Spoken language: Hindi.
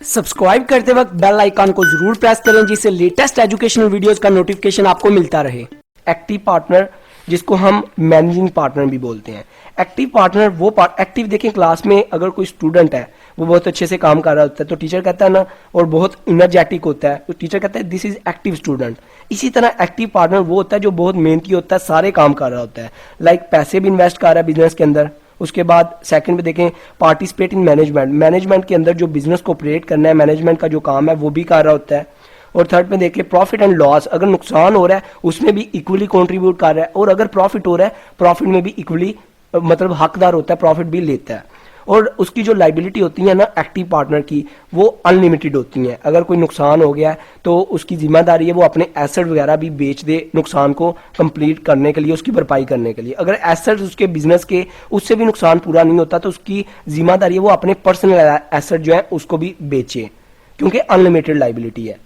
सब्सक्राइब करते वक्त बेल आइकन को जरूर प्रेस करें जिससे लेटेस्ट एजुकेशनल वीडियोस का नोटिफिकेशन आपको मिलता रहे। एक्टिव पार्टनर जिसको हम मैनेजिंग पार्टनर भी बोलते हैं। एक्टिव पार्टनर वो एक्टिव देखें, क्लास में अगर कोई स्टूडेंट है वो बहुत अच्छे से काम कर रहा होता है तो टीचर कहता है ना, और बहुत इनर्जेटिक होता है तो टीचर कहता है दिस इज एक्टिव स्टूडेंट। इसी तरह एक्टिव पार्टनर वो होता है जो बहुत मेहनती होता है, सारे काम कर रहा होता है, लाइक पैसे भी इन्वेस्ट कर रहा है बिजनेस के अंदर। उसके बाद सेकंड पे देखें पार्टिसिपेट इन मैनेजमेंट, मैनेजमेंट के अंदर जो बिजनेस को ऑपरेट करना है, मैनेजमेंट का जो काम है वो भी कर रहा होता है। और थर्ड पे देखें प्रॉफिट एंड लॉस, अगर नुकसान हो रहा है उसमें भी इक्वली कंट्रीब्यूट कर रहा है, और अगर प्रॉफिट हो रहा है प्रॉफिट में भी इक्वली मतलब हकदार होता है, प्रॉफिट भी लेता है। और उसकी जो लाइबिलिटी होती है ना एक्टिव पार्टनर की, वो अनलिमिटेड होती हैं। अगर कोई नुकसान हो गया तो उसकी जिम्मेदारी है वो अपने एसेट वगैरह भी बेच दे नुकसान को कंप्लीट करने के लिए, उसकी भरपाई करने के लिए। अगर एसेट उसके बिजनेस के उससे भी नुकसान पूरा नहीं होता तो उसकी जिम्मेदारी है वो अपने पर्सनल एसेट जो है उसको भी बेचे, क्योंकि अनलिमिटेड लाइबिलिटी है।